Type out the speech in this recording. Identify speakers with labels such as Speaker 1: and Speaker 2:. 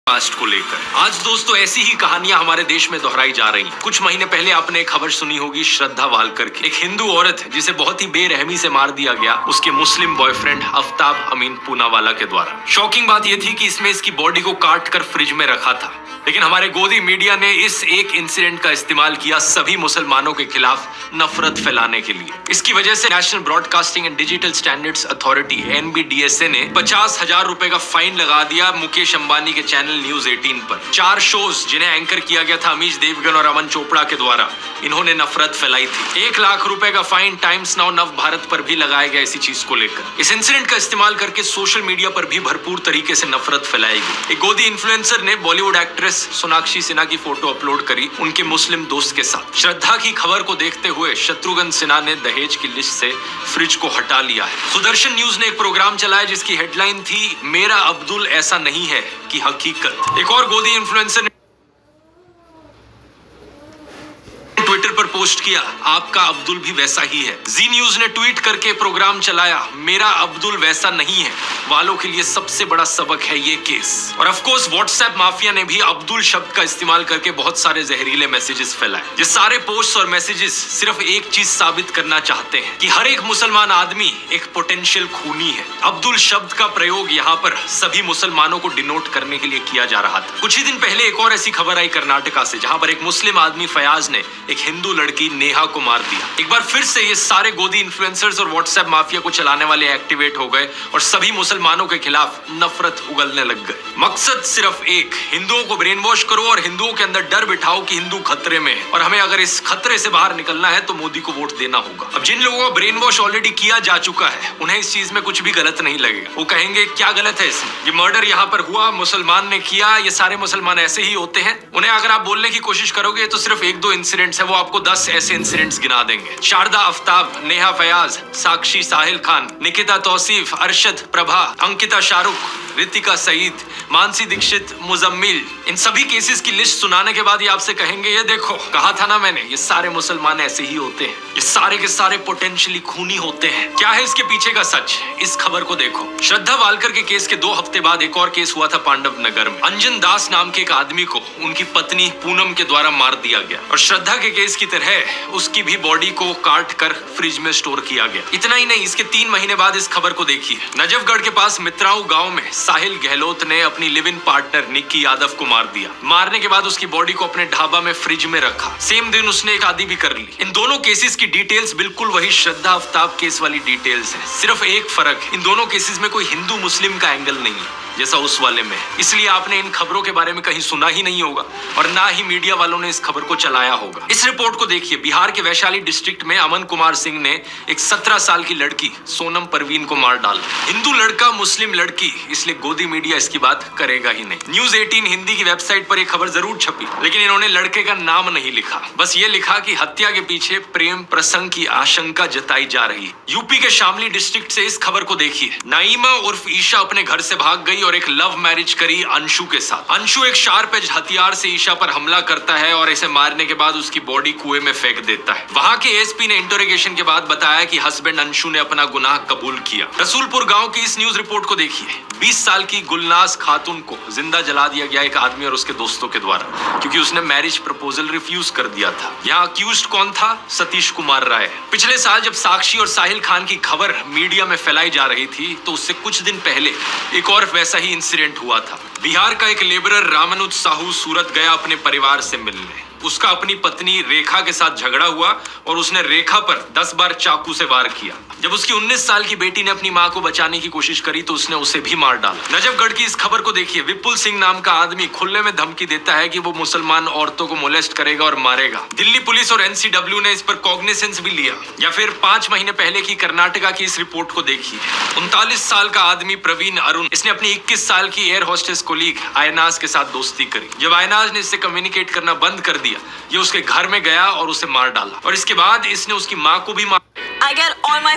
Speaker 1: Cast को लेकर आज दोस्तों ऐसी ही कहानियां हमारे देश में दोहराई जा रही हैं। कुछ महीने पहले आपने एक खबर सुनी होगी श्रद्धा वालकर की, एक हिंदू औरत जिसे बहुत ही बेरहमी से मार दिया गया उसके मुस्लिम बॉयफ्रेंड आफ्ताब अमीन पूनावाला के द्वारा। शॉकिंग बात यह थी कि इसमें इसकी बॉडी को काट कर फ्रिज में रखा था, लेकिन हमारे गोदी मीडिया ने इस एक इंसिडेंट का इस्तेमाल किया सभी मुसलमानों के खिलाफ नफरत फैलाने के लिए। इसकी वजह से national broadcasting and digital standards authority NBDSA ने 50,000 रुपए का फाइन लगा दिया मुकेश अंबानी के चैनल न्यूज 18 पर। 4 शोज जिन्हें एंकर किया गया था अमीश देवगन और अमन चोपड़ा के द्वारा, इन्होंने नफरत फैलाई थी। 1 लाख रुपए का फाइन टाइम्स नाउ नव भारत पर भी लगाया गया इसी चीज को लेकर। इस इंसिडेंट का इस्तेमाल करके सोशल मीडिया पर भी भरपूर तरीके से नफरत फैलाई गई। एक गोदी इन्फ्लुएंसर ने बॉलीवुड एक्ट्रेस सोनाक्षी सिन्हा की फोटो अपलोड करी उनके मुस्लिम दोस्त के साथ। श्रद्धा की खबर को देखते हुए शत्रुघ्न सिन्हा ने दहेज की लिस्ट से फ्रिज को हटा लिया है। सुदर्शन न्यूज ने एक प्रोग्राम चलाया जिसकी हेडलाइन थी मेरा अब्दुल ऐसा नहीं है की हकीकत। एक और गोदी इन्फ्लुएंसर ने ट्विटर पर पोस्ट किया आपका अब्दुल भी वैसा ही है। जी न्यूज ने ट्वीट करके प्रोग्राम चलाया मेरा अब्दुल वैसा नहीं है वालों के लिए सबसे बड़ा सबक है ये केस। और ऑफ कोर्स व्हाट्सएप माफिया ने भी अब्दुल शब्द का इस्तेमाल करके बहुत सारे जहरीले मैसेजेस फैलाए। ये सारे पोस्ट और मैसेजेस सिर्फ एक चीज साबित करना चाहते हैं कि हर एक मुसलमान आदमी एक पोटेंशियल खूनी है। अब्दुल शब्द का प्रयोग यहाँ पर सभी मुसलमानों को डिनोट करने के लिए किया जा रहा था। कुछ ही दिन पहले एक और ऐसी खबर आई कर्नाटका से, जहां पर एक मुस्लिम आदमी फयाज ने एक हिंदू लड़की नेहा को मार दिया। एक बार फिर से ये सारे गोदी इन्फ्लुएंसर्स और व्हाट्सएप माफिया को चलाने वाले एक्टिवेट हो गए और सभी मुसलमानों के खिलाफ नफरत उगलने लग गए। मकसद सिर्फ एक, हिंदुओं को ब्रेन वॉश करो और हिंदुओं के अंदर डर बिठाओ कि हिंदू खतरे में है और हमें अगर इस खतरे से बाहर निकलना है तो मोदी को वोट देना होगा। अब जिन लोगों को ब्रेन वॉश ऑलरेडी किया जा चुका है उन्हें इस चीज में कुछ भी गलत नहीं लगेगा। वो कहेंगे क्या गलत है इसमें, ये मर्डर यहाँ पर हुआ, मुसलमान ने किया, ये सारे मुसलमान ऐसे ही होते हैं। उन्हें अगर आप बोलने की कोशिश करोगे तो सिर्फ 1-2 इंसिडेंट्स है, वो आपको 10 ऐसे इंसिडेंट्स गिना देंगे। शारदा आफ्ताब, नेहा फयाज, साक्षी साहिल खान, निकिता तौसीफ, अरशद प्रभा, अंकिता शाहरुख, रितिका सईद, मानसी दीक्षित, मुजम्मिल, इन सभी केसेस की लिस्ट सुनाने के बाद ये आपसे कहेंगे ये देखो कहा था ना मैंने, ये सारे मुसलमान ऐसे ही होते हैं, ये सारे के सारे पोटेंशियली खूनी होते हैं। क्या है इसके पीछे का सच, इस खबर को देखो। श्रद्धा वालकर के केस के 2 हफ्ते बाद एक और केस हुआ था पांडव नगर में। अंजन दास नाम के एक आदमी को उनकी पत्नी पूनम के द्वारा मार दिया गया और श्रद्धा के केस की तरह उसकी भी बॉडी को काट कर फ्रिज में स्टोर किया गया। इतना ही नहीं, इसके 3 महीने बाद इस खबर को देखिए। नजफगढ़ के पास मित्राऊ गांव में साहिल गहलोत ने अपनी live in partner Nikki Yadav को मार दिया। मारने के बाद उसकी बॉडी को अपने ढाबा में फ्रिज में रखा। सेम दिन उसने एक आदि भी कर ली। इन दोनों केसेस की डिटेल्स बिल्कुल वही श्रद्धा आफ्ताब केस वाली डिटेल्स हैं। सिर्फ एक फर्क, इन दोनों केसेस में कोई हिंदू मुस्लिम का एंगल नहीं है जैसा उस वाले में, इसलिए आपने इन खबरों के बारे में कहीं सुना ही नहीं होगा और ना ही मीडिया वालों ने इस खबर को चलाया होगा। इस रिपोर्ट को देखिए। बिहार के वैशाली डिस्ट्रिक्ट में अमन कुमार सिंह ने एक 17 साल की लड़की सोनम परवीन को मार डाला। हिंदू लड़का मुस्लिम लड़की, इसलिए गोदी मीडिया इसकी बात करेगा ही नहीं। न्यूज 18 हिंदी की वेबसाइट पर एक खबर जरूर छपी, लेकिन इन्होंने लड़के का नाम नहीं लिखा। बस ये लिखा कि हत्या के पीछे प्रेम प्रसंग की आशंका जताई जा रही है। यूपी के शामली डिस्ट्रिक्ट से इस खबर को देखिए। नाइमा उर्फ ईशा अपने घर से भाग गई और एक लव मैरिज करी अंशु के साथ। अंशु एक शार्प एज हथियार से ईशा पर हमला करता है और इसे मारने के बाद उसकी बॉडी कुएं में फेंक देता है। वहां के एसपी ने इंटरोगेशन के बाद बताया कि हस्बैंड अंशु ने अपना गुनाह कबूल किया। रसूलपुर गांव की इस न्यूज रिपोर्ट को देखिए। 20 साल की गुलनाज खातून को जिंदा जला दिया गया एक आदमी और उसके दोस्तों के द्वारा, क्योंकि उसने मैरिज प्रपोजल रिफ्यूज कर दिया था। यहाँ अक्यूज्ड कौन था? सतीश कुमार राय। पिछले साल जब साक्षी और साहिल खान की खबर मीडिया में फैलाई जा रही थी तो उससे कुछ दिन पहले एक और वैसा ही इंसिडेंट हुआ था। बिहार का एक लेबरर रामानुज साहू सूरत गया अपने परिवार से मिलने। उसका अपनी पत्नी रेखा के साथ झगड़ा हुआ और उसने रेखा पर 10 बार चाकू से वार किया। जब उसकी 19 साल की बेटी ने अपनी मां को बचाने की कोशिश करी तो उसने उसे भी मार डाला। नजफगढ़ की इस खबर को देखिए। विपुल सिंह नाम का आदमी खुले में धमकी देता है कि वो मुसलमान औरतों को मोलेस्ट करेगा और मारेगा। दिल्ली पुलिस और NCW ने इस पर कॉग्निसेंस भी लिया। या फिर 5 महीने पहले की कर्नाटका की इस रिपोर्ट को देखिए। 39 साल का आदमी प्रवीण अरुण, इसने अपनी 21 साल की एयर होस्टेस कोलीग आयनाज के साथ दोस्ती करी। जब आयनाज ने इससे कम्युनिकेट करना बंद कर दिया, ये उसके घर में गया और उसे मार डाला और इसके बाद इसने उसकी मां को भी मार।
Speaker 2: I get all my